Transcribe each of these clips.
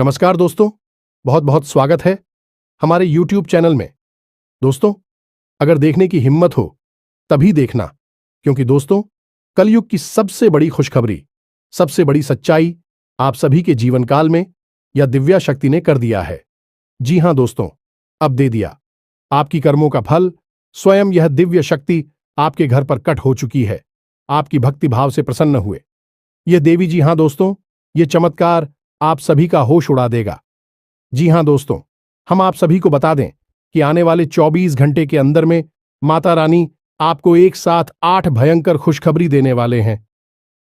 नमस्कार दोस्तों, बहुत बहुत स्वागत है हमारे YouTube चैनल में। दोस्तों, अगर देखने की हिम्मत हो तभी देखना, क्योंकि दोस्तों कलयुग की सबसे बड़ी खुशखबरी, सबसे बड़ी सच्चाई आप सभी के जीवन काल में यह दिव्या शक्ति ने कर दिया है। जी हां दोस्तों, अब दे दिया आपकी कर्मों का फल। स्वयं यह दिव्य शक्ति आपके घर पर कट हो चुकी है। आपकी भक्ति भाव से प्रसन्न हुए यह देवी, जी हां दोस्तों, ये चमत्कार आप सभी का होश उड़ा देगा। जी हां दोस्तों, हम आप सभी को बता दें कि आने वाले 24 घंटे के अंदर में माता रानी आपको एक साथ 8 भयंकर खुशखबरी देने वाले हैं।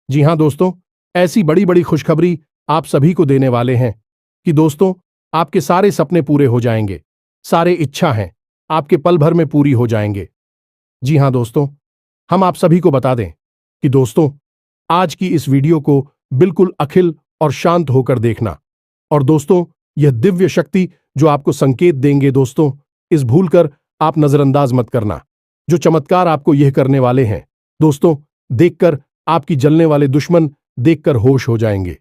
जी हां दोस्तों, ऐसी बड़ी बड़ी खुशखबरी आप सभी को देने वाले हैं कि दोस्तों आपके सारे सपने पूरे हो जाएंगे, सारे इच्छा हैं आपके पल भर में पूरी हो जाएंगे। जी हां दोस्तों, हम आप सभी को बता दें कि दोस्तों आज की इस वीडियो को बिल्कुल अखिल और शांत होकर देखना। और दोस्तों यह दिव्य शक्ति जो आपको संकेत देंगे, दोस्तों इस भूलकर आप नजरअंदाज मत करना। जो चमत्कार आपको यह करने वाले हैं दोस्तों, देखकर आपकी जलने वाले दुश्मन देखकर होश हो जाएंगे।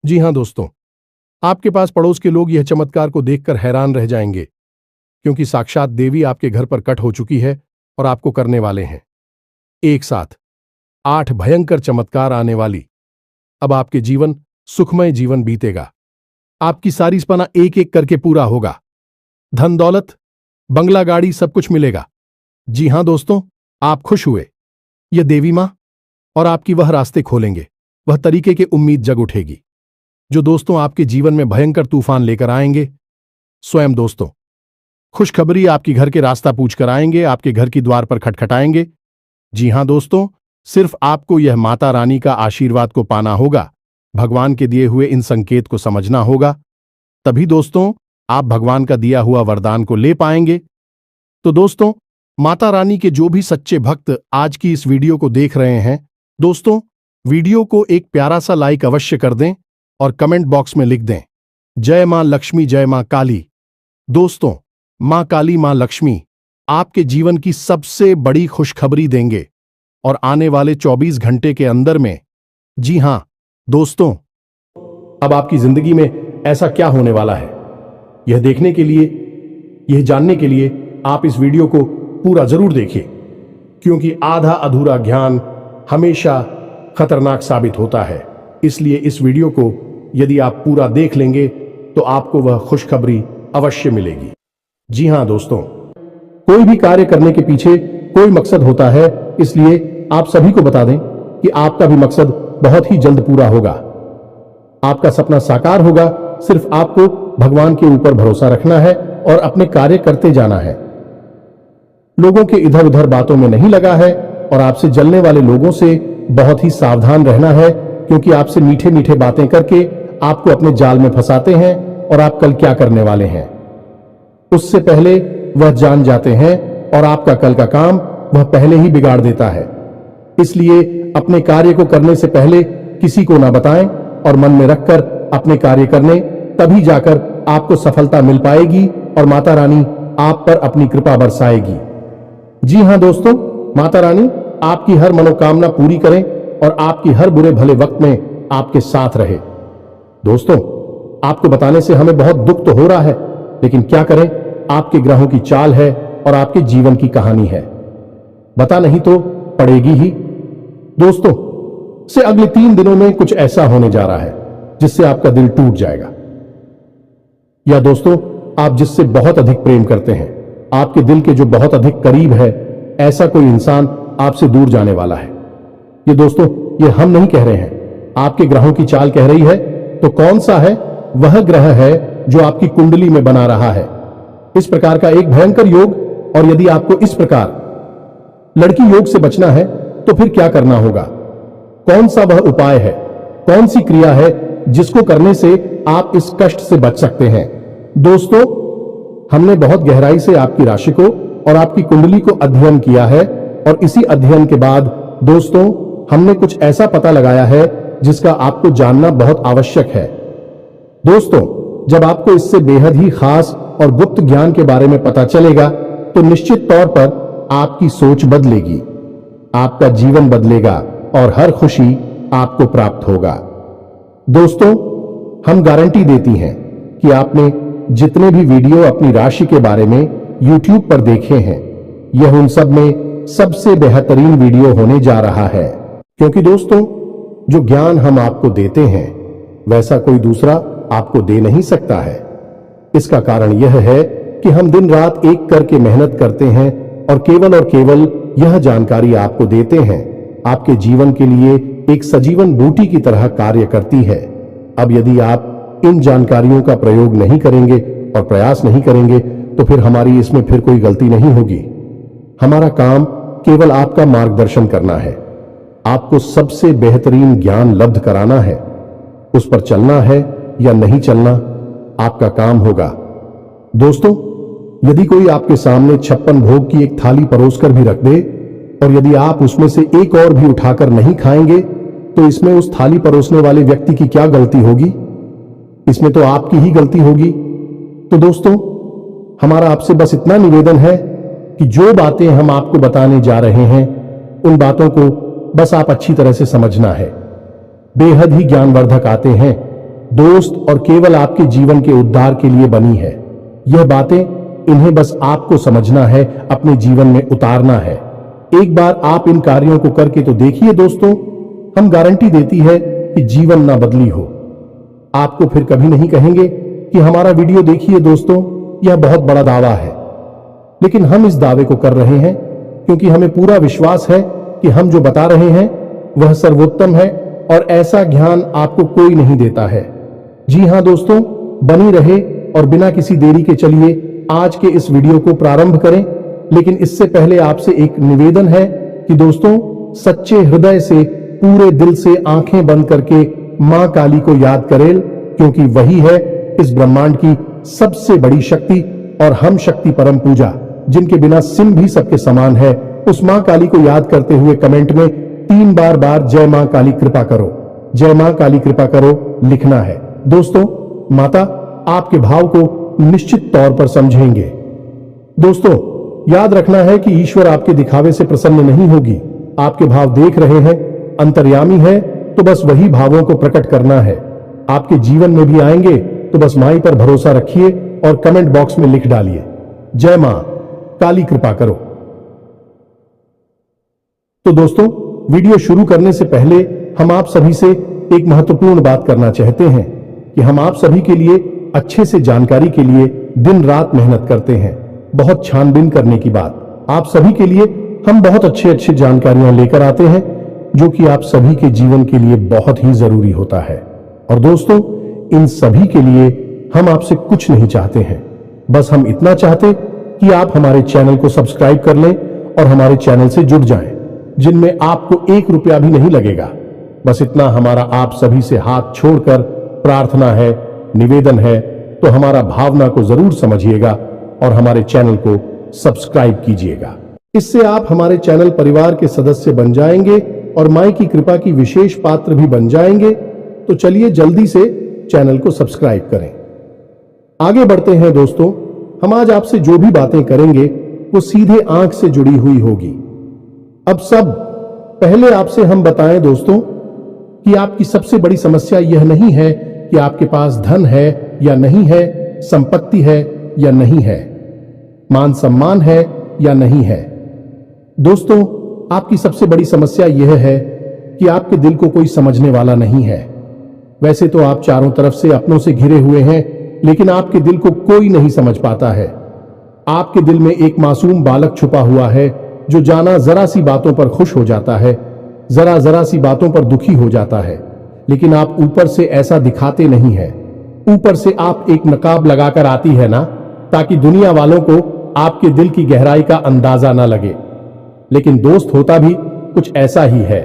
जी हां दोस्तों, आपके पास पड़ोस के लोग यह चमत्कार को देखकर हैरान रह जाएंगे, क्योंकि साक्षात देवी आपके घर पर कट हो चुकी है और आपको करने वाले हैं एक साथ 8 भयंकर चमत्कार आने वाली। अब आपके जीवन सुखमय जीवन बीतेगा। आपकी सारी सपना एक एक करके पूरा होगा। धन दौलत, बंगला, गाड़ी सब कुछ मिलेगा। जी हां दोस्तों, आप खुश हुए। यह देवी मां और आपकी वह रास्ते खोलेंगे, वह तरीके की उम्मीद जग उठेगी जो दोस्तों आपके जीवन में भयंकर तूफान लेकर आएंगे। स्वयं दोस्तों खुशखबरी आपकी घर के रास्ता पूछ कर आएंगे, आपके घर की द्वार पर खटखटाएंगे। जी हां दोस्तों, सिर्फ आपको यह माता रानी का आशीर्वाद को पाना होगा, भगवान के दिए हुए इन संकेत को समझना होगा, तभी दोस्तों आप भगवान का दिया हुआ वरदान को ले पाएंगे। तो दोस्तों माता रानी के जो भी सच्चे भक्त आज की इस वीडियो को देख रहे हैं, दोस्तों वीडियो को एक प्यारा सा लाइक अवश्य कर दें और कमेंट बॉक्स में लिख दें जय मां लक्ष्मी, जय मां काली। दोस्तों मां काली, मां लक्ष्मी आपके जीवन की सबसे बड़ी खुशखबरी देंगे और आने वाले 24 घंटे के अंदर में। जी हां दोस्तों, अब आपकी जिंदगी में ऐसा क्या होने वाला है, यह देखने के लिए, यह जानने के लिए आप इस वीडियो को पूरा जरूर देखिए, क्योंकि आधा अधूरा ज्ञान हमेशा खतरनाक साबित होता है। इसलिए इस वीडियो को यदि आप पूरा देख लेंगे तो आपको वह खुशखबरी अवश्य मिलेगी। जी हां दोस्तों, कोई भी कार्य करने के पीछे कोई मकसद होता है, इसलिए आप सभी को बता दें कि आपका भी मकसद बहुत ही जल्द पूरा होगा। आपका सपना साकार होगा। सिर्फ आपको भगवान के ऊपर भरोसा रखना है और अपने कार्य करते जाना है। लोगों के इधर उधर बातों में नहीं लगा है और आपसे जलने वाले लोगों से बहुत ही सावधान रहना है, क्योंकि आपसे मीठे मीठे बातें करके आपको अपने जाल में फंसाते हैं और आप कल क्या करने वाले हैं उससे पहले वह जान जाते हैं और आपका कल का काम वह पहले ही बिगाड़ देता है। इसलिए अपने कार्य को करने से पहले किसी को ना बताएं और मन में रखकर अपने कार्य करने, तभी जाकर आपको सफलता मिल पाएगी और माता रानी आप पर अपनी कृपा बरसाएगी। जी हां दोस्तों, माता रानी आपकी हर मनोकामना पूरी करें और आपकी हर बुरे भले वक्त में आपके साथ रहे। दोस्तों आपको बताने से हमें बहुत दुख तो हो रहा है, लेकिन क्या करें, आपके ग्रहों की चाल है और आपके जीवन की कहानी है, बता नहीं तो पड़ेगी ही। दोस्तों से अगले 3 दिनों में कुछ ऐसा होने जा रहा है जिससे आपका दिल टूट जाएगा। या दोस्तों आप जिससे बहुत अधिक प्रेम करते हैं, आपके दिल के जो बहुत अधिक करीब है, ऐसा कोई इंसान आपसे दूर जाने वाला है। ये दोस्तों ये हम नहीं कह रहे हैं, आपके ग्रहों की चाल कह रही है। तो कौन सा है वह ग्रह है जो आपकी कुंडली में बना रहा है इस प्रकार का एक भयंकर योग। और यदि आपको इस प्रकार लड़की योग से बचना है तो फिर क्या करना होगा, कौन सा वह उपाय है, कौन सी क्रिया है जिसको करने से आप इस कष्ट से बच सकते हैं। दोस्तों हमने बहुत गहराई से आपकी राशि को और आपकी कुंडली को अध्ययन किया है और इसी अध्ययन के बाद दोस्तों हमने कुछ ऐसा पता लगाया है जिसका आपको जानना बहुत आवश्यक है। दोस्तों जब आपको इससे बेहद ही खास और गुप्त ज्ञान के बारे में पता चलेगा तो निश्चित तौर पर आपकी सोच बदलेगी, आपका जीवन बदलेगा और हर खुशी आपको प्राप्त होगा। दोस्तों हम गारंटी देती हैं कि आपने जितने भी वीडियो अपनी राशि के बारे में YouTube पर देखे हैं, यह उन सब में सबसे बेहतरीन वीडियो होने जा रहा है। क्योंकि दोस्तों, जो ज्ञान हम आपको देते हैं वैसा कोई दूसरा आपको दे नहीं सकता है। इसका कारण यह है कि हम दिन रात एक करके मेहनत करते हैं और केवल यह जानकारी आपको देते हैं। आपके जीवन के लिए एक सजीवन बूटी की तरह कार्य करती है। अब यदि आप इन जानकारियों का प्रयोग नहीं करेंगे और प्रयास नहीं करेंगे तो फिर हमारी इसमें फिर कोई गलती नहीं होगी। हमारा काम केवल आपका मार्गदर्शन करना है, आपको सबसे बेहतरीन ज्ञान लब्ध कराना है। उस पर चलना है या नहीं चलना आपका काम होगा। दोस्तों, यदि कोई आपके सामने 56 भोग की एक थाली परोसकर भी रख दे और यदि आप उसमें से एक और भी उठाकर नहीं खाएंगे तो इसमें उस थाली परोसने वाले व्यक्ति की क्या गलती होगी? इसमें तो आपकी ही गलती होगी। तो दोस्तों, हमारा आपसे बस इतना निवेदन है कि जो बातें हम आपको बताने जा रहे हैं उन बातों को बस आप अच्छी तरह से समझना है। बेहद ही ज्ञानवर्धक आते हैं दोस्त और केवल आपके जीवन के उद्धार के लिए बनी है। यह बातें इन्हें बस आपको समझना है, अपने जीवन में उतारना है। एक बार आप इन कार्यों को करके तो देखिए दोस्तों, हम गारंटी देती है कि जीवन ना बदली हो। आपको फिर कभी नहीं कहेंगे कि हमारा वीडियो देखिए दोस्तों, यह बहुत बड़ा दावा है। लेकिन हम इस दावे को कर रहे हैं क्योंकि हमें पूरा विश्वास है कि हम जो बता रहे हैं वह सर्वोत्तम है और ऐसा ज्ञान आपको कोई नहीं देता है। जी हां दोस्तों, बनी रहे और बिना किसी देरी के चलिए आज के इस वीडियो को प्रारंभ करें। लेकिन इससे पहले आपसे एक निवेदन है कि दोस्तों, सच्चे हृदय से पूरे दिल से आंखें बंद करके मां काली को याद करें, क्योंकि वही है इस ब्रह्मांड की सबसे बड़ी शक्ति और हम शक्ति परम पूजा, जिनके बिना सिम भी सबके समान है। उस मां काली को याद करते हुए कमेंट में 3 बार जय मां काली कृपा करो, जय मां काली कृपा करो लिखना है। दोस्तों, माता आपके भाव को निश्चित तौर पर समझेंगे। दोस्तों, याद रखना है कि ईश्वर आपके दिखावे से प्रसन्न नहीं होगी। आपके भाव देख रहे हैं, अंतर्यामी है, तो बस वही भावों को प्रकट करना है। आपके जीवन में भी आएंगे तो बस माई पर भरोसा रखिए और कमेंट बॉक्स में लिख डालिए, जय मां काली कृपा करो। तो दोस्तों, वीडियो शुरू करने से पहले हम आप सभी से एक महत्वपूर्ण बात करना चाहते हैं कि हम आप सभी के लिए अच्छे से जानकारी के लिए दिन रात मेहनत करते हैं। बहुत छानबीन करने की बात, आप सभी के लिए हम बहुत अच्छी जानकारियां लेकर आते हैं जो कि आप सभी के जीवन के लिए बहुत ही जरूरी होता है। और दोस्तों, इन सभी के लिए हम आपसे कुछ नहीं चाहते हैं, बस हम इतना चाहते कि आप हमारे चैनल को सब्सक्राइब कर लें और हमारे चैनल से जुड़ जाएं, जिनमें आपको 1 रुपया भी नहीं लगेगा। बस इतना हमारा आप सभी से हाथ छोड़कर प्रार्थना है, निवेदन है। तो हमारा भावना को जरूर समझिएगा और हमारे चैनल को सब्सक्राइब कीजिएगा। इससे आप हमारे चैनल परिवार के सदस्य बन जाएंगे और माई की कृपा की विशेष पात्र भी बन जाएंगे। तो चलिए जल्दी से चैनल को सब्सक्राइब करें। आगे बढ़ते हैं दोस्तों, हम आज आपसे जो भी बातें करेंगे वो सीधे आंख से जुड़ी हुई होगी। अब सब पहले आपसे हम बताएं दोस्तों कि आपकी सबसे बड़ी समस्या यह नहीं है कि आपके पास धन है या नहीं है, संपत्ति है या नहीं है, मान सम्मान है या नहीं है। दोस्तों, आपकी सबसे बड़ी समस्या यह है कि आपके दिल को कोई समझने वाला नहीं है। वैसे तो आप चारों तरफ से अपनों से घिरे हुए हैं, लेकिन आपके दिल को कोई नहीं समझ पाता है। आपके दिल में एक मासूम बालक छुपा हुआ है जो जाना जरा सी बातों पर खुश हो जाता है, जरा सी बातों पर दुखी हो जाता है। लेकिन आप ऊपर से ऐसा दिखाते नहीं है। ऊपर से आप एक नकाब लगाकर आती है ना, ताकि दुनिया वालों को आपके दिल की गहराई का अंदाजा ना लगे। लेकिन दोस्त, होता भी कुछ ऐसा ही है।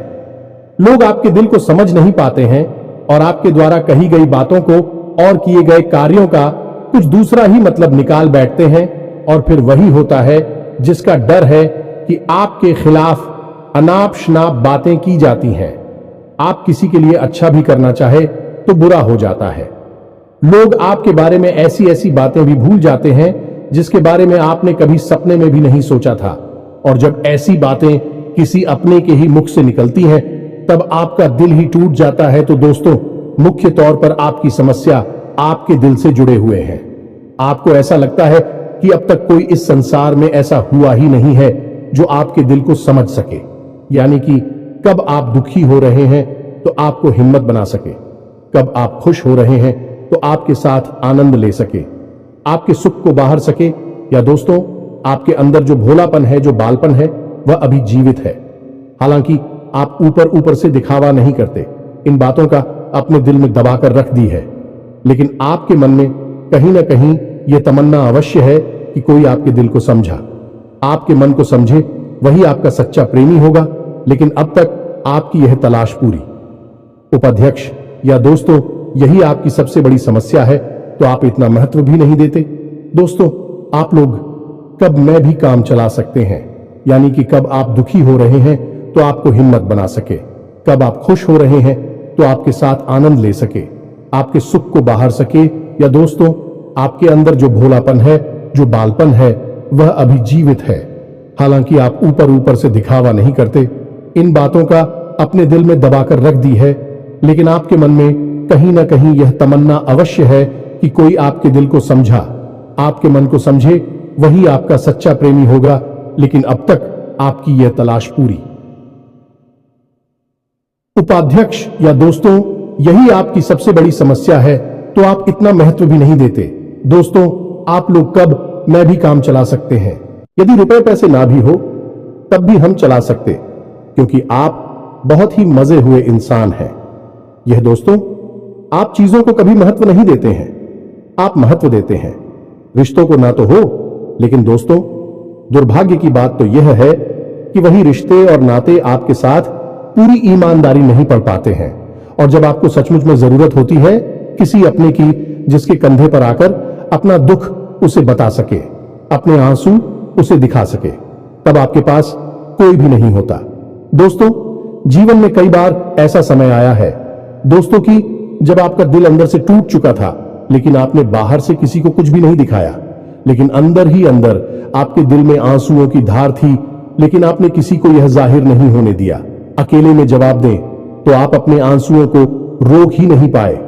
लोग आपके दिल को समझ नहीं पाते हैं और आपके द्वारा कही गई बातों को और किए गए कार्यों का कुछ दूसरा ही मतलब निकाल बैठते हैं। और फिर वही होता है जिसका डर है कि आपके खिलाफ अनाप शनाप बातें की जाती हैं। आप किसी के लिए अच्छा भी करना चाहे तो बुरा हो जाता है। लोग आपके बारे में ऐसी ऐसी बातें भी भूल जाते हैं जिसके बारे में आपने कभी सपने में भी नहीं सोचा था। और जब ऐसी बातें किसी अपने के ही मुख से निकलती हैं तब आपका दिल ही टूट जाता है। तो दोस्तों, मुख्य तौर पर आपकी समस्या आपके दिल से जुड़े हुए हैं। आपको ऐसा लगता है कि अब तक कोई इस संसार में ऐसा हुआ ही नहीं है जो आपके दिल को समझ सके। यानी कि कब आप दुखी हो रहे हैं तो आपको हिम्मत बना सके, कब आप खुश हो रहे हैं तो आपके साथ आनंद ले सके, आपके सुख को बाहर सके, या दोस्तों आपके अंदर जो भोलापन है, जो बालपन है, वह अभी जीवित है। हालांकि आप ऊपर ऊपर से दिखावा नहीं करते, इन बातों का अपने दिल में दबाकर रख दी है, लेकिन आपके मन में कहीं ना कहीं यह तमन्ना अवश्य है कि कोई आपके दिल को समझा, आपके मन को समझे, वही आपका सच्चा प्रेमी होगा। लेकिन अब तक आपकी यह तलाश पूरी। उपाध्यक्ष या दोस्तों, यही आपकी सबसे बड़ी समस्या है, तो आप इतना महत्व भी नहीं देते। दोस्तों, आप लोग कब मैं भी काम चला सकते हैं, यानी कि कब आप दुखी हो रहे हैं तो आपको हिम्मत बना सके, कब आप खुश हो रहे हैं तो आपके साथ आनंद ले सके, आपके सुख को बाहर सके, या दोस्तों आपके अंदर जो भोलापन है, जो बालपन है, वह अभी जीवित है। हालांकि आप ऊपर ऊपर से दिखावा नहीं करते, इन बातों का अपने दिल में दबाकर रख दी है, लेकिन आपके मन में कहीं ना कहीं यह तमन्ना अवश्य है कि कोई आपके दिल को समझा, आपके मन को समझे, वही आपका सच्चा प्रेमी होगा। लेकिन अब तक आपकी यह तलाश पूरी। उपाध्यक्ष या दोस्तों, यही आपकी सबसे बड़ी समस्या है, तो आप इतना महत्व भी नहीं देते। दोस्तों, आप लोग कब मैं भी काम चला सकते हैं, यदि रुपए पैसे ना भी हो तब भी हम चला सकते, क्योंकि आप बहुत ही मजे हुए इंसान हैं। यह दोस्तों, आप चीजों को कभी महत्व नहीं देते हैं, आप महत्व देते हैं रिश्तों को ना तो हो, लेकिन दोस्तों दुर्भाग्य की बात तो यह है कि वही रिश्ते और नाते आपके साथ पूरी ईमानदारी नहीं पढ़ पाते हैं, और जब आपको सचमुच में जरूरत होती है किसी अपने की, जिसके कंधे पर आकर अपना दुख उसे बता सके, अपने आंसू उसे दिखा सके, तब आपके पास कोई भी नहीं होता। दोस्तों, जीवन में कई बार ऐसा समय आया है दोस्तों कि जब आपका दिल अंदर से टूट चुका था, लेकिन आपने बाहर से किसी को कुछ भी नहीं दिखाया, लेकिन अंदर ही अंदर आपके दिल में आंसुओं की धार थी, लेकिन आपने किसी को यह जाहिर नहीं होने दिया। अकेले में जवाब दें तो आप अपने आंसुओं को रोक ही नहीं पाए।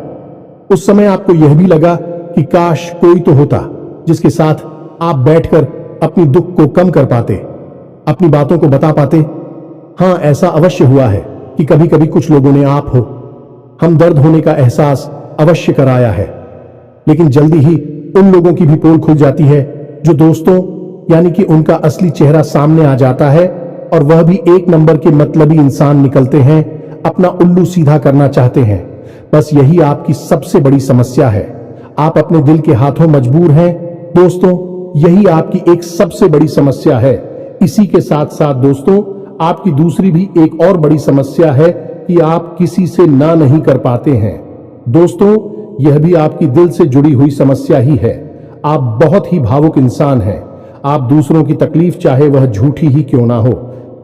उस समय आपको यह भी लगा कि काश कोई तो होता जिसके साथ आप बैठकर अपनी दुख को कम कर पाते, अपनी बातों को बता पाते। हां, ऐसा अवश्य हुआ है कि कभी कभी कुछ लोगों ने आप हो हम दर्द होने का एहसास अवश्य कराया है, लेकिन जल्दी ही उन लोगों की भी पोल खुल जाती है जो दोस्तों, यानी कि उनका असली चेहरा सामने आ जाता है, और वह भी एक नंबर के मतलबी इंसान निकलते हैं, अपना उल्लू सीधा करना चाहते हैं। बस यही आपकी सबसे बड़ी समस्या है, आप अपने दिल के हाथों मजबूर हैं। दोस्तों, यही आपकी एक सबसे बड़ी समस्या है। इसी के साथ साथ दोस्तों, आपकी दूसरी भी एक और बड़ी समस्या है कि आप किसी से ना नहीं कर पाते हैं। दोस्तों, यह भी आपकी दिल से जुड़ी हुई समस्या ही है। आप बहुत ही भावुक इंसान हैं। आप दूसरों की तकलीफ, चाहे वह झूठी ही क्यों ना हो,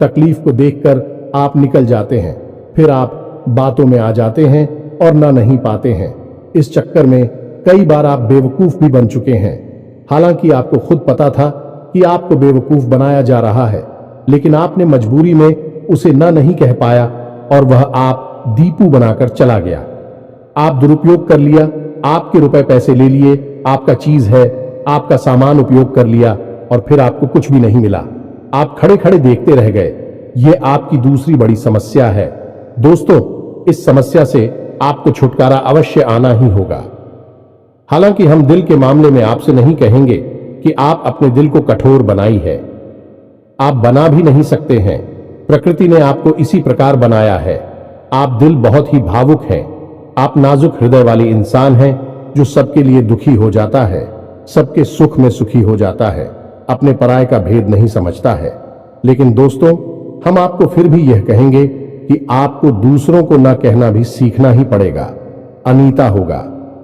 तकलीफ को देखकर आप निकल जाते हैं, फिर आप बातों में आ जाते हैं और ना नहीं पाते हैं। इस चक्कर में कई बार आप बेवकूफ भी बन चुके हैं। हालांकि आपको खुद पता था कि आपको बेवकूफ बनाया जा रहा है, लेकिन आपने मजबूरी में उसे ना नहीं कह पाया, और वह आप दीपू बनाकर चला गया। आप दुरुपयोग कर लिया, आपके रुपए पैसे ले लिए, आपका चीज है, आपका सामान उपयोग कर लिया, और फिर आपको कुछ भी नहीं मिला। आप खड़े खड़े देखते रह गए। यह आपकी दूसरी बड़ी समस्या है। दोस्तों, इस समस्या से आपको छुटकारा अवश्य आना ही होगा। हालांकि हम दिल के मामले में आपसे नहीं कहेंगे कि आप अपने दिल को कठोर बनाई है, आप बना भी नहीं सकते हैं। प्रकृति ने आपको इसी प्रकार बनाया है। आप दिल बहुत ही भावुक हैं, आप नाजुक हृदय वाली इंसान हैं जो सबके लिए दुखी हो जाता है, सबके सुख में सुखी हो जाता है, अपने पराये का भेद नहीं समझता है। लेकिन दोस्तों, हम आपको फिर भी यह कहेंगे कि आपको दूसरों को ना कहना भी सीखना ही पड़ेगा, अनीता होगा।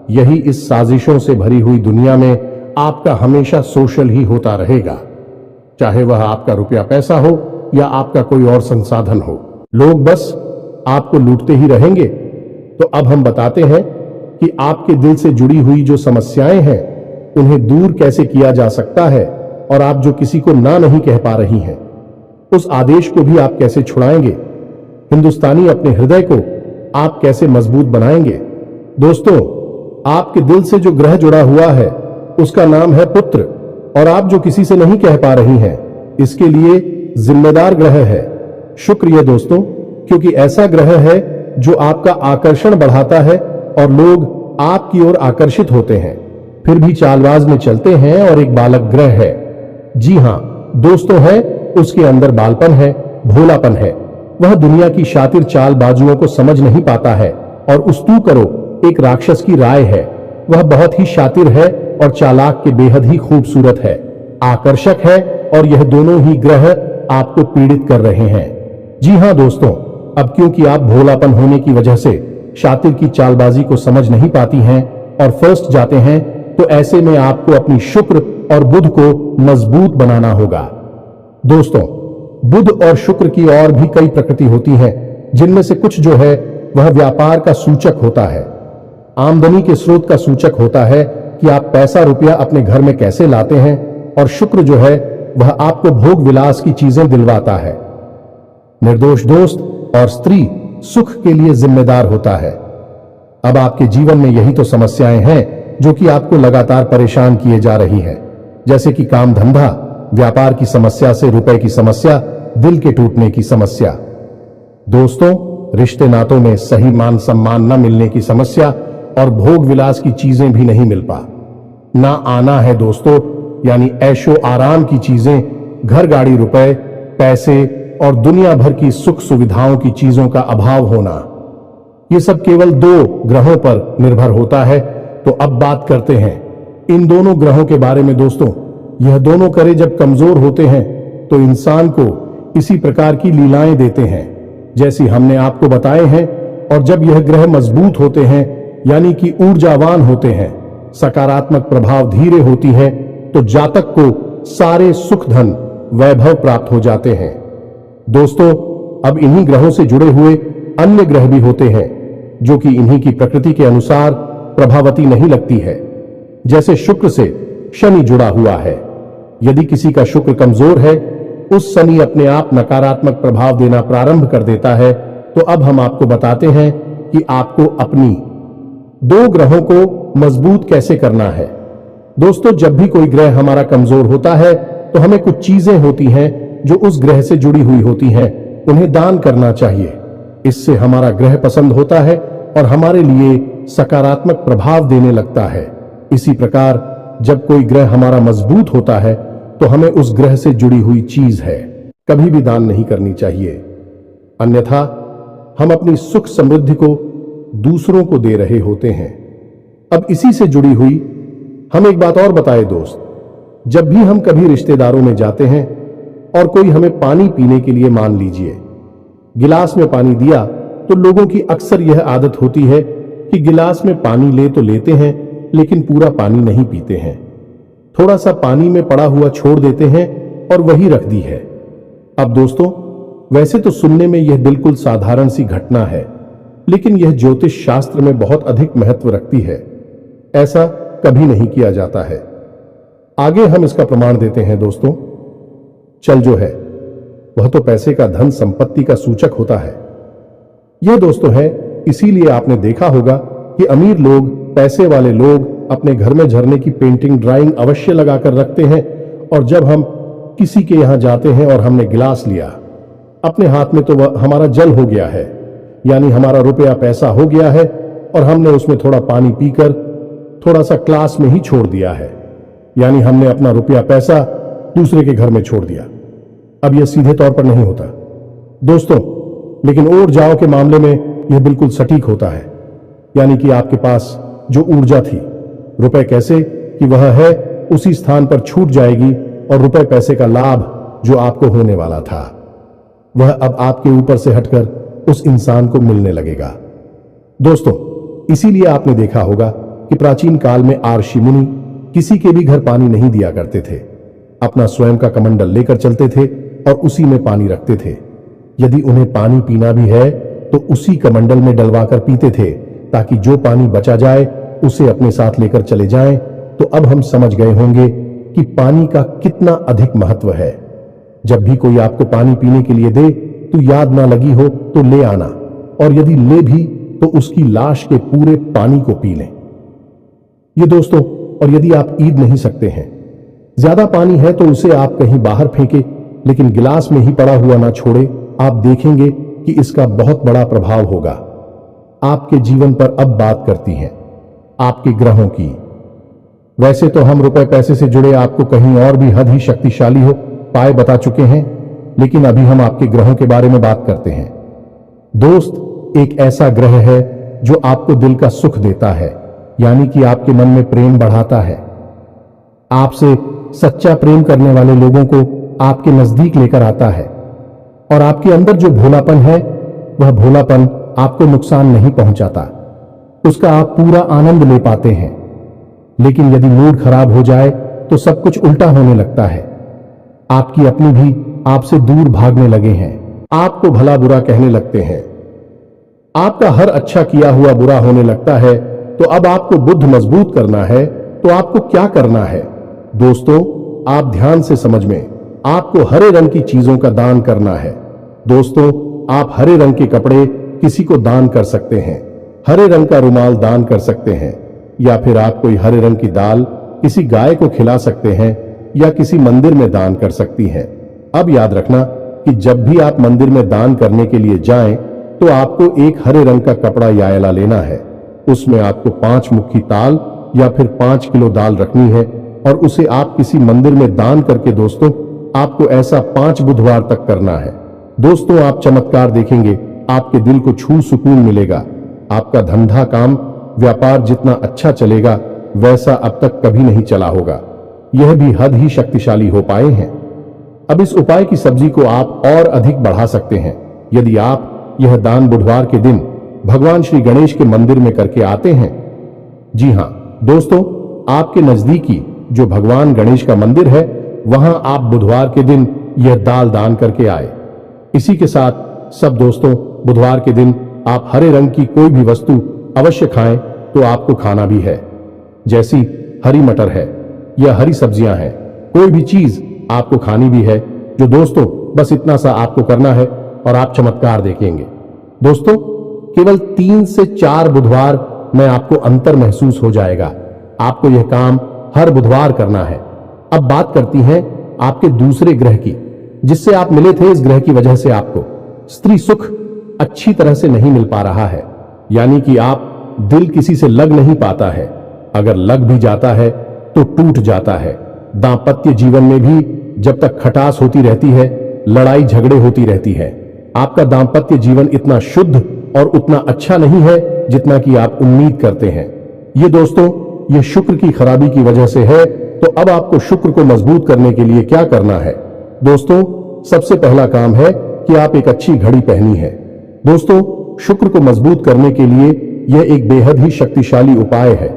यही इस साजिशों से भरी हुई दुनिया में आपका हमेशा सोशल ही होता रहेगा, चाहे वह आपका रुपया पैसा हो या आपका कोई और संसाधन हो। लोग बस आपको लूटते ही रहेंगे। तो अब हम बताते हैं कि आपके दिल से जुड़ी हुई जो समस्याएं हैं उन्हें दूर कैसे किया जा सकता है, और आप जो किसी को ना नहीं कह पा रही हैं उस आदेश को भी आप कैसे छुड़ाएंगे। हिंदुस्तानी अपने हृदय को आप कैसे मजबूत बनाएंगे। दोस्तों, आपके दिल से जो ग्रह जुड़ा हुआ है उसका नाम है पुत्र, और आप जो किसी से नहीं कह पा रही हैं इसके लिए जिम्मेदार ग्रह है शुक्र। ये दोस्तों, क्योंकि ऐसा ग्रह है जो आपका आकर्षण बढ़ाता है और लोग आपकी ओर आकर्षित होते हैं, फिर भी चालबाज में चलते हैं, और एक बालक ग्रह है। जी हां दोस्तों, है उसके अंदर बालपन है, भोलापन है। वह दुनिया की शातिर चालबाजुओं को समझ नहीं पाता है, और उस्तू करो एक राक्षस की राय है। वह बहुत ही शातिर है और चालाक के बेहद ही खूबसूरत है, आकर्षक है, और यह दोनों ही ग्रह आपको पीड़ित कर रहे हैं। जी हां दोस्तों, अब क्योंकि आप भोलापन होने की वजह से शातिर की चालबाजी को समझ नहीं पाती हैं और फर्स्ट जाते हैं, तो ऐसे में आपको अपनी शुक्र और बुध को मजबूत बनाना होगा। दोस्तों, बुध और शुक्र की और भी कई प्रकृति होती हैं, जिनमें से कुछ जो है वह व्यापार का सूचक होता है, आमदनी के स्रोत का सूचक होता है कि आप पैसा रुपया अपने घर में कैसे लाते हैं, और शुक्र जो है वह आपको भोग विलास की चीजें दिलवाता है। निर्दोष दोस्त और स्त्री सुख के लिए जिम्मेदार होता है। अब आपके जीवन में यही तो समस्याएं हैं जो कि आपको लगातार परेशान किए जा रही हैं, जैसे कि काम धंधा, व्यापार की समस्या से रुपए की समस्या, दिल के टूटने की समस्या। दोस्तों, रिश्ते नातों में सही मान सम्मान न मिलने की समस्या, और भोग विलास की चीजें भी नहीं मिल पा ना आना है दोस्तों, यानी ऐशो आराम की चीजें, घर गाड़ी रुपए पैसे और दुनिया भर की सुख सुविधाओं की चीजों का अभाव होना। ये सब केवल 2 ग्रहों पर निर्भर होता है। तो अब बात करते हैं इन दोनों ग्रहों के बारे में। दोस्तों, यह दोनों करे जब कमजोर होते हैं तो इंसान को इसी प्रकार की लीलाएं देते हैं जैसी हमने आपको बताए हैं, और जब यह ग्रह मजबूत होते हैं यानी कि ऊर्जावान होते हैं, सकारात्मक प्रभाव धीरे होती है, तो जातक को सारे सुख धन वैभव प्राप्त हो जाते हैं। दोस्तों, अब इन्हीं ग्रहों से जुड़े हुए अन्य ग्रह भी होते हैं जो कि इन्हीं की प्रकृति के अनुसार प्रभावती नहीं लगती है। जैसे शुक्र से शनि जुड़ा हुआ है। यदि किसी का शुक्र कमजोर है, उस शनि अपने आप नकारात्मक प्रभाव देना प्रारंभ कर देता है। तो अब हम आपको बताते हैं कि आपको अपनी 2 ग्रहों को मजबूत कैसे करना है। दोस्तों, जब भी कोई ग्रह हमारा कमजोर होता है तो हमें कुछ चीजें होती हैं जो उस ग्रह से जुड़ी हुई होती हैं, उन्हें दान करना चाहिए। इससे हमारा ग्रह पसंद होता है और हमारे लिए सकारात्मक प्रभाव देने लगता है। इसी प्रकार जब कोई ग्रह हमारा मजबूत होता है तो हमें उस ग्रह से जुड़ी हुई चीज है कभी भी दान नहीं करनी चाहिए, अन्यथा हम अपनी सुख समृद्धि को दूसरों को दे रहे होते हैं। अब इसी से जुड़ी हुई हम एक बात और बताए दोस्त, जब भी हम कभी रिश्तेदारों में जाते हैं और कोई हमें पानी पीने के लिए, मान लीजिए गिलास में पानी दिया, तो लोगों की अक्सर यह आदत होती है कि गिलास में पानी ले तो लेते हैं लेकिन पूरा पानी नहीं पीते हैं, थोड़ा सा पानी में पड़ा हुआ छोड़ देते हैं और वही रख दी है। अब दोस्तों, वैसे तो सुनने में यह बिल्कुल साधारण सी घटना है, लेकिन यह ज्योतिष शास्त्र में बहुत अधिक महत्व रखती है। ऐसा कभी नहीं किया जाता है। आगे हम इसका प्रमाण देते हैं दोस्तों। चल जो है वह तो पैसे का, धन संपत्ति का सूचक होता है। यह दोस्तों है, इसीलिए आपने देखा होगा कि अमीर लोग, पैसे वाले लोग अपने घर में झरने की पेंटिंग, ड्राइंग अवश्य लगाकर रखते हैं, और जब हम किसी के यहां जाते हैं और हमने गिलास लिया अपने हाथ में, तो वह हमारा जल हो गया है, यानी हमारा रुपया पैसा हो गया है, और हमने उसमें थोड़ा पानी पीकर थोड़ा सा क्लास में ही छोड़ दिया है, यानी हमने अपना रुपया पैसा दूसरे के घर में छोड़ दिया। अब यह सीधे तौर पर नहीं होता दोस्तों, लेकिन ऊर्जाओं के मामले में यह बिल्कुल सटीक होता है। यानी कि आपके पास जो ऊर्जा थी, रुपए कैसे कि वह है उसी स्थान पर छूट जाएगी, और रुपए पैसे का लाभ जो आपको होने वाला था वह अब आपके ऊपर से हटकर उस इंसान को मिलने लगेगा। दोस्तों, इसीलिए आपने देखा होगा कि प्राचीन काल में ऋषि मुनि किसी के भी घर पानी नहीं दिया करते थे, अपना स्वयं का कमंडल लेकर चलते थे और उसी में पानी रखते थे। यदि उन्हें पानी पीना भी है तो उसी कमंडल में डलवाकर पीते थे, ताकि जो पानी बचा जाए उसे अपने साथ लेकर चले जाएं। तो अब हम समझ गए होंगे कि पानी का कितना अधिक महत्व है। जब भी कोई आपको पानी पीने के लिए दे तो याद ना लगी हो तो ले आना, और यदि ले भी तो उसकी लाश के पूरे पानी को पी लें। ये दोस्तों, और यदि आप ईद नहीं सकते हैं, ज्यादा पानी है तो उसे आप कहीं बाहर फेंके, लेकिन गिलास में ही पड़ा हुआ ना छोड़े। आप देखेंगे कि इसका बहुत बड़ा प्रभाव होगा आपके जीवन पर। अब बात करती हैं आपके ग्रहों की। वैसे तो हम रुपए पैसे से जुड़े आपको कहीं और भी हद ही शक्तिशाली हो पाए बता चुके हैं, लेकिन अभी हम आपके ग्रहों के बारे में बात करते हैं। दोस्त, एक ऐसा ग्रह है जो आपको दिल का सुख देता है, यानी कि आपके मन में प्रेम बढ़ाता है। आपसे सच्चा प्रेम करने वाले लोगों को आपके नजदीक लेकर आता है, और आपके अंदर जो भोलापन है, वह भोलापन आपको नुकसान नहीं पहुंचाता। उसका आप पूरा आनंद ले पाते हैं। लेकिन यदि मूड खराब हो जाए तो सब कुछ उल्टा होने लगता है। आपकी अपनी भी आपसे दूर भागने लगे हैं, आपको भला बुरा कहने लगते हैं, आपका हर अच्छा किया हुआ बुरा होने लगता है। तो अब आपको बुद्ध मजबूत करना है, तो आपको क्या करना है? दोस्तों, आप ध्यान से समझ में, आपको हरे रंग की चीजों का दान करना है। दोस्तों, आप हरे रंग के कपड़े किसी को दान कर सकते हैं, हरे रंग का रुमाल दान कर सकते हैं, या फिर आप कोई हरे रंग की दाल किसी गाय को खिला सकते हैं, या किसी मंदिर में दान कर सकती हैं। अब याद रखना कि जब भी आप मंदिर में दान करने के लिए जाएं, तो आपको एक हरे रंग का कपड़ा यायला लेना है। उसमें आपको 5 मुट्ठी ताल या फिर 5 किलो दाल रखनी है, और उसे आप किसी मंदिर में दान करके, दोस्तों, आपको ऐसा 5 बुधवार तक करना है। दोस्तों, आप चमत्कार देखेंगे, आपके दिल को छू सुकून मिलेगा। आपका धंधा काम व्यापार जितना अच्छा चलेगा, वैसा अब तक कभी नहीं चला होगा। यह भी हद ही शक्तिशाली हो पाए हैं। अब इस उपाय की सब्जी को आप और अधिक बढ़ा सकते हैं यदि आप यह दान बुधवार के दिन भगवान श्री गणेश के मंदिर में करके आते हैं। जी हां दोस्तों, आपके नजदीकी जो भगवान गणेश का मंदिर है, वहां आप बुधवार के दिन यह दाल दान करके आए। इसी के साथ सब दोस्तों, बुधवार के दिन आप हरे रंग की कोई भी वस्तु अवश्य खाएं, तो आपको खाना भी है। जैसी हरी मटर है या हरी सब्जियां हैं, कोई भी चीज आपको खानी भी है। जो दोस्तों, बस इतना सा आपको करना है और आप चमत्कार देखेंगे। दोस्तों, केवल 3 से 4 बुधवार में आपको अंतर महसूस हो जाएगा। आपको यह काम हर बुधवार करना है। अब बात करती हैं आपके दूसरे ग्रह की, जिससे आप मिले थे। इस ग्रह की वजह से आपको स्त्री सुख अच्छी तरह से नहीं मिल पा रहा है, यानी कि आप दिल किसी से लग नहीं पाता है। अगर लग भी जाता है तो टूट जाता है। दांपत्य जीवन में भी जब तक खटास होती रहती है, लड़ाई झगड़े होती रहती है। आपका दांपत्य जीवन इतना शुद्ध और उतना अच्छा नहीं है जितना कि आप उम्मीद करते हैं। ये दोस्तों, ये शुक्र की खराबी की वजह से है। तो अब आपको शुक्र को मजबूत करने के लिए क्या करना है? दोस्तों, सबसे पहला काम है कि आप एक अच्छी घड़ी पहनी है। दोस्तों, शुक्र को मजबूत करने के लिए यह एक बेहद ही शक्तिशाली उपाय है,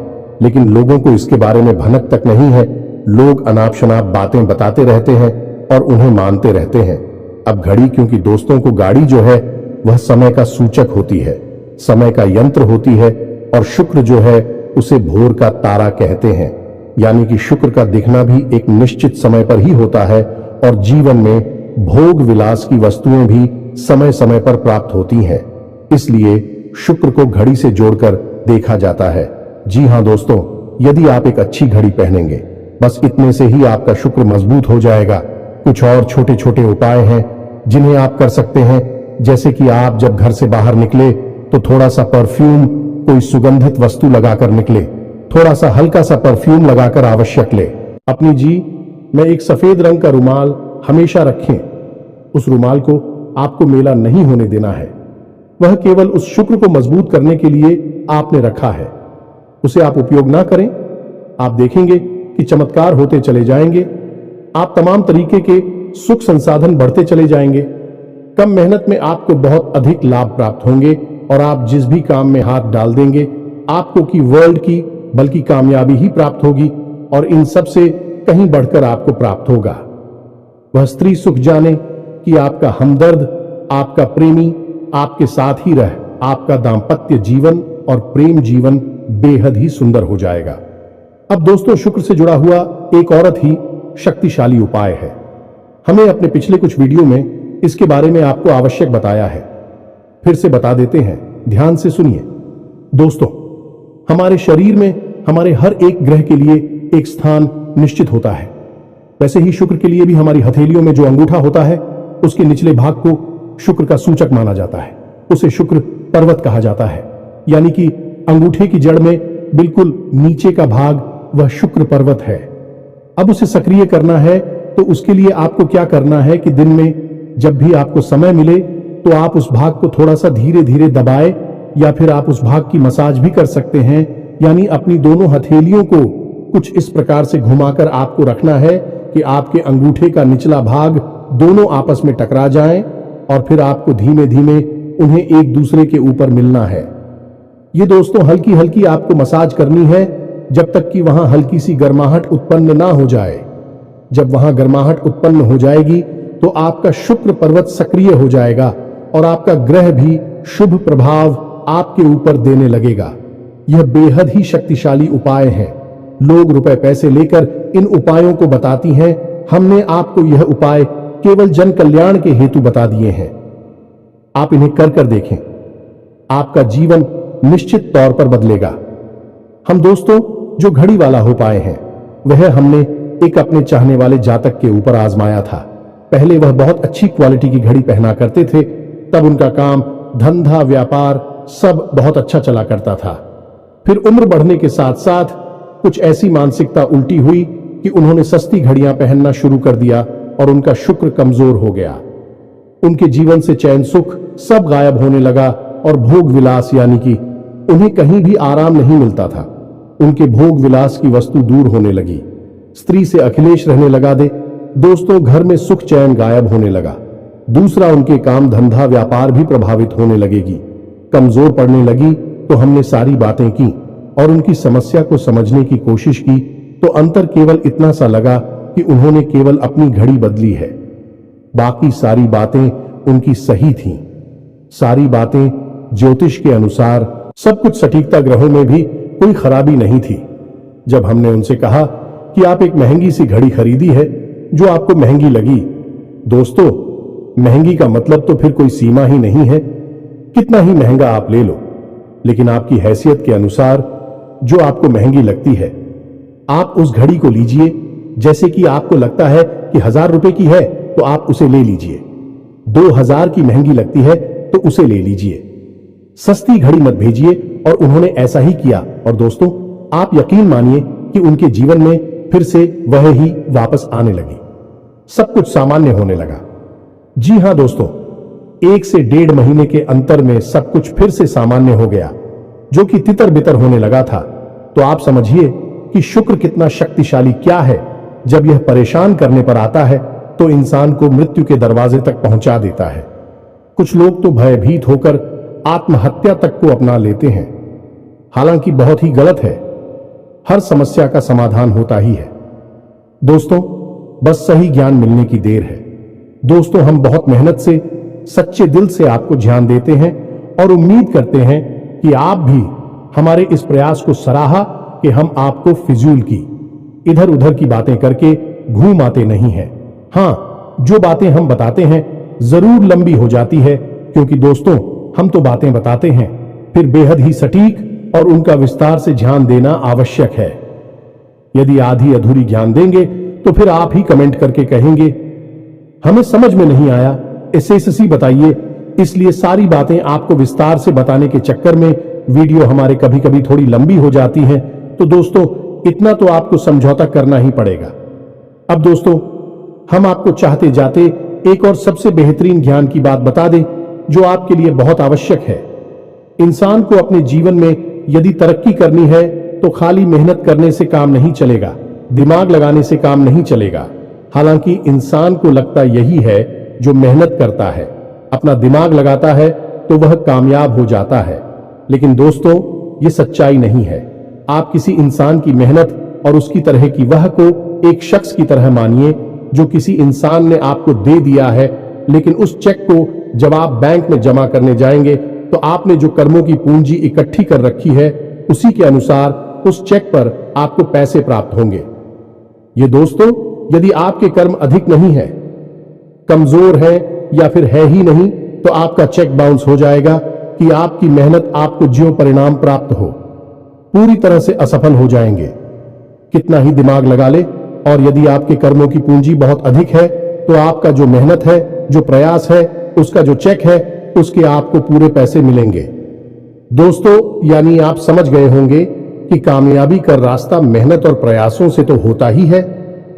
लेकिन लोगों को इसके बारे में भनक तक नहीं है। लोग अनाप शनाप बातें बताते रहते हैं और उन्हें मानते रहते हैं। अब घड़ी, क्योंकि दोस्तों को गाड़ी जो है वह समय का सूचक होती है, समय का यंत्र होती है, और शुक्र जो है उसे भोर का तारा कहते हैं। यानी कि शुक्र का दिखना भी एक निश्चित समय पर ही होता है, और जीवन में भोग विलास की वस्तुएं भी समय समय पर प्राप्त होती हैं। इसलिए शुक्र को घड़ी से जोड़कर देखा जाता है। जी हां दोस्तों, यदि आप एक अच्छी घड़ी पहनेंगे, बस इतने से ही आपका शुक्र मजबूत हो जाएगा। कुछ और छोटे छोटे उपाय हैं जिन्हें आप कर सकते हैं, जैसे कि आप जब घर से बाहर निकले तो थोड़ा सा परफ्यूम, कोई सुगंधित वस्तु लगाकर निकले। थोड़ा सा हल्का सा परफ्यूम लगाकर आवश्यक ले। अपनी में एक सफेद रंग का रुमाल हमेशा रखें। उस रुमाल को आपको मेला नहीं होने देना है। वह केवल उस शुक्र को मजबूत करने के लिए आपने रखा है। उसे आप उपयोग ना करें। आप देखेंगे कि चमत्कार होते चले जाएंगे। आप तमाम तरीके के सुख संसाधन बढ़ते चले जाएंगे। कम मेहनत में आपको बहुत अधिक लाभ प्राप्त होंगे, और आप जिस भी काम में हाथ डाल देंगे, आपको की वर्ल्ड की बल्कि कामयाबी ही प्राप्त होगी, और इन सब से कहीं बढ़कर आपको प्राप्त होगा। वह स्त्री सुख जाने कि आपका हमदर्द, आपका प्रेमी आपके साथ ही रह आपका दांपत्य जीवन और प्रेम जीवन बेहद ही सुंदर हो जाएगा। अब दोस्तों, शुक्र से जुड़ा हुआ एक औरत ही शक्तिशाली उपाय है। हमें अपने पिछले कुछ वीडियो में इसके बारे में आपको आवश्यक बताया है। फिर से बता देते हैं, ध्यान से सुनिए। दोस्तों, हमारे शरीर में हमारे हर एक ग्रह के लिए एक स्थान निश्चित होता है, वैसे ही शुक्र के लिए भी हमारी हथेलियों में जो अंगूठा होता है उसके निचले भाग को शुक्र का सूचक माना जाता है। उसे शुक्र पर्वत कहा जाता है, यानी कि अंगूठे की जड़ में बिल्कुल नीचे का भाग वह शुक्र पर्वत है। अब उसे सक्रिय करना है तो उसके लिए आपको क्या करना है कि दिन में जब भी आपको समय मिले तो आप उस भाग को थोड़ा सा धीरे धीरे दबाए, या फिर आप उस भाग की मसाज भी कर सकते हैं, यानी अपनी दोनों हथेलियों को कुछ इस प्रकार से घुमाकर आपको रखना है कि आपके अंगूठे का निचला भाग दोनों आपस में टकरा जाएं और फिर आपको धीमे धीमे उन्हें एक दूसरे के ऊपर मिलना है। ये दोस्तों हल्की हल्की आपको मसाज करनी है जब तक कि वहां हल्की सी गर्माहट उत्पन्न ना हो जाए। जब वहां गर्माहट उत्पन्न हो जाएगी तो आपका शुक्र पर्वत सक्रिय हो जाएगा और आपका ग्रह भी शुभ प्रभाव आपके ऊपर देने लगेगा। यह बेहद ही शक्तिशाली उपाय है। लोग रुपए पैसे लेकर इन उपायों को बताती हैं। हमने आपको यह उपाय केवल जन कल्याण के हेतु बता दिए हैं। आप इन्हें कर देखें, आपका जीवन निश्चित तौर पर बदलेगा। हम दोस्तों जो घड़ी वाला हो पाए हैं वह हमने एक अपने चाहने वाले जातक के ऊपर आजमाया था। पहले वह बहुत अच्छी क्वालिटी की घड़ी पहना करते थे, तब उनका काम धंधा व्यापार सब बहुत अच्छा चला करता था। फिर उम्र बढ़ने के साथ साथ कुछ ऐसी मानसिकता उल्टी हुई कि उन्होंने सस्ती घड़ियां पहनना शुरू कर दिया और उनका शुक्र कमजोर हो गया। उनके जीवन से चैन सुख सब गायब होने लगा और भोग विलास यानी कि उन्हें कहीं भी आराम नहीं मिलता था। उनके भोग विलास की वस्तु दूर होने लगी। स्त्री से अखिलेश रहने लगा दे दोस्तों, घर में सुख चैन गायब होने लगा। दूसरा, उनके काम धंधा व्यापार भी प्रभावित होने लगेगी, कमजोर पड़ने लगी। तो हमने सारी बातें की और उनकी समस्या को समझने की कोशिश की तो अंतर केवल इतना सा लगा कि उन्होंने केवल अपनी घड़ी बदली है, बाकी सारी बातें उनकी सही थीं। सारी बातें ज्योतिष के अनुसार, सब कुछ सटीकता, ग्रहों में भी कोई खराबी नहीं थी। जब हमने उनसे कहा कि आप एक महंगी सी घड़ी खरीदी है जो आपको महंगी लगी, दोस्तों महंगी का मतलब तो फिर कोई सीमा ही नहीं है, कितना ही महंगा आप ले लो, लेकिन आपकी हैसियत के अनुसार जो आपको महंगी लगती है आप उस घड़ी को लीजिए। जैसे कि आपको लगता है कि 1000 रुपए की है तो आप उसे ले लीजिए, 2000 की महंगी लगती है तो उसे ले लीजिए, सस्ती घड़ी मत भेजिए। और उन्होंने ऐसा ही किया और दोस्तों आप यकीन मानिए कि उनके जीवन में फिर से वह ही वापस आने लगी, सब कुछ सामान्य होने लगा। जी हां दोस्तों, 1 से 1.5 महीने के अंतर में सब कुछ फिर से सामान्य हो गया, जो कि तितर बितर होने लगा था। तो आप समझिए कि शुक्र कितना शक्तिशाली क्या है। जब यह परेशान करने पर आता है तो इंसान को मृत्यु के दरवाजे तक पहुंचा देता है। कुछ लोग तो भयभीत होकर आत्महत्या तक को अपना लेते हैं, हालांकि बहुत ही गलत है। हर समस्या का समाधान होता ही है दोस्तों, बस सही ज्ञान मिलने की देर है। दोस्तों हम बहुत मेहनत से सच्चे दिल से आपको ध्यान देते हैं और उम्मीद करते हैं कि आप भी हमारे इस प्रयास को सराहा कि हम आपको फिजूल की इधर उधर की बातें करके घूम आते नहीं हैं। हाँ, जो बातें हम बताते हैं जरूर लंबी हो जाती है, क्योंकि दोस्तों हम तो बातें बताते हैं फिर बेहद ही सटीक और उनका विस्तार से ध्यान देना आवश्यक है। यदि आधी अधूरी ज्ञान देंगे तो फिर आप ही कमेंट करके कहेंगे हमें समझ में नहीं आया, एसएससी बताइए। इसलिए सारी बातें आपको विस्तार से बताने के चक्कर में वीडियो हमारे कभी कभी थोड़ी लंबी हो जाती है। तो दोस्तों इतना तो आपको समझौता करना ही पड़ेगा। अब दोस्तों हम आपको चाहते जाते एक और सबसे बेहतरीन ज्ञान की बात बता दें जो आपके लिए बहुत आवश्यक है। इंसान को अपने जीवन में यदि तरक्की करनी है तो खाली मेहनत करने से काम नहीं चलेगा, दिमाग लगाने से काम नहीं चलेगा। हालांकि इंसान को लगता यही है, जो मेहनत करता है, अपना दिमाग लगाता है तो वह कामयाब हो जाता है। लेकिन दोस्तों ये सच्चाई नहीं है। आप किसी इंसान की मेहनत और उसकी तरह की वह को एक शख्स की तरह मानिए जो किसी इंसान ने आपको दे दिया है, लेकिन उस चेक को जब आप बैंक में जमा करने जाएंगे तो आपने जो कर्मों की पूंजी इकट्ठी कर रखी है उसी के अनुसार उस चेक पर आपको पैसे प्राप्त होंगे। ये दोस्तों यदि आपके कर्म अधिक नहीं है, कमजोर है या फिर है ही नहीं, तो आपका चेक बाउंस हो जाएगा कि आपकी मेहनत आपको ज्यों परिणाम प्राप्त हो। पूरी तरह से असफल हो जाएंगे। कितना ही दिमाग लगा ले, और यदि आपके कर्मों की पूंजी बहुत अधिक है तो आपका जो मेहनत है, जो प्रयास है, उसका जो चेक है, उसके आपको पूरे पैसे मिलेंगे। दोस्तों, यानी आप समझ गए होंगे कि कामयाबी का रास्ता मेहनत और प्रयासों से तो होता ही है,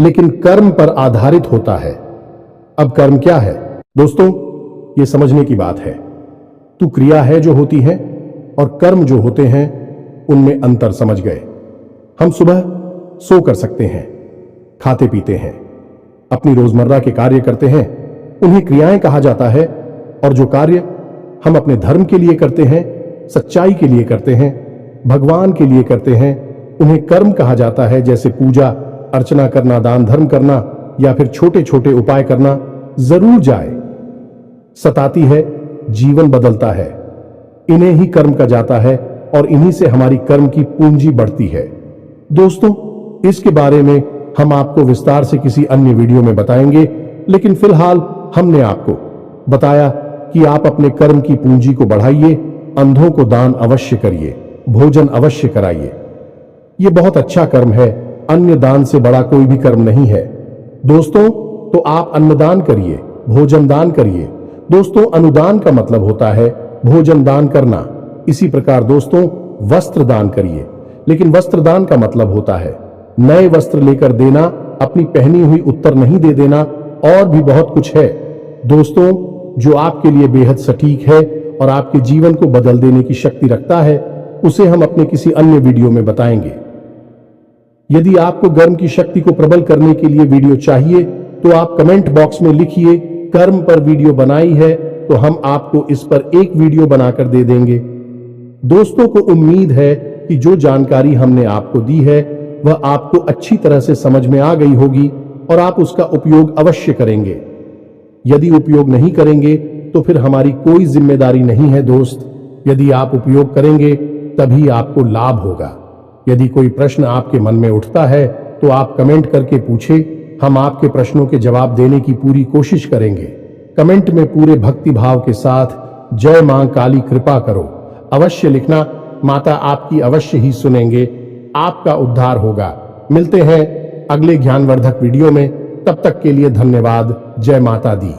लेकिन कर्म पर आधारित होता है। अब कर्म क्या है दोस्तों, ये समझने की बात है। तो क्रिया है जो होती है और कर्म जो होते हैं, उनमें अंतर समझ गए। हम सुबह सो कर सकते हैं, खाते पीते हैं, अपनी रोजमर्रा के कार्य करते हैं, उन्हें क्रियाएं कहा जाता है। और जो कार्य हम अपने धर्म के लिए करते हैं, सच्चाई के लिए करते हैं, भगवान के लिए करते हैं, उन्हें कर्म कहा जाता है। जैसे पूजा अर्चना करना, दान धर्म करना, या फिर छोटे छोटे उपाय करना। जरूर जाए सताती है, जीवन बदलता है, इन्हें ही कर्म कहा जाता है, और इन्हीं से हमारी कर्म की पूंजी बढ़ती है। दोस्तों, इसके बारे में हम आपको विस्तार से किसी अन्य वीडियो में बताएंगे, लेकिन फिलहाल हमने आपको बताया कि आप अपने कर्म की पूंजी को बढ़ाइए, अंधों को दान अवश्य करिए, भोजन अवश्य कराइए। यह बहुत अच्छा कर्म है, अन्य दान से बड़ा कोई भी कर्म नहीं है। दोस्तों, तो आप अन्नदान करिए, भोजन दान करिए। दोस्तों, अनुदान का मतलब होता है भोजन दान करना। इसी प्रकार दोस्तों, वस्त्र दान करिए, लेकिन वस्त्र दान का मतलब होता है नए वस्त्र लेकर देना, अपनी पहनी हुई उत्तर नहीं दे देना, और भी बहुत कुछ है दोस्तों, जो आपके लिए बेहद सटीक है और आपके जीवन को बदल देने की शक्ति रखता है। उसे हम अपने किसी अन्य वीडियो में बताएंगे। यदि आपको कर्म की शक्ति को प्रबल करने के लिए वीडियो चाहिए तो आप कमेंट बॉक्स में लिखिए कर्म पर वीडियो बनाई है, तो हम आपको इस पर एक वीडियो बनाकर दे देंगे। दोस्तों को उम्मीद है कि जो जानकारी हमने आपको दी है वह आपको अच्छी तरह से समझ में आ गई होगी और आप उसका उपयोग अवश्य करेंगे। यदि उपयोग नहीं करेंगे तो फिर हमारी कोई जिम्मेदारी नहीं है दोस्त। यदि आप उपयोग करेंगे तभी आपको लाभ होगा। यदि कोई प्रश्न आपके मन में उठता है तो आप कमेंट करके पूछे, हम आपके प्रश्नों के जवाब देने की पूरी कोशिश करेंगे। कमेंट में पूरे भक्ति भाव के साथ जय मां काली कृपा करो अवश्य लिखना। माता आपकी अवश्य ही सुनेंगे, आपका उद्धार होगा। मिलते हैं अगले ज्ञानवर्धक वीडियो में, तब तक के लिए धन्यवाद। जय माता दी।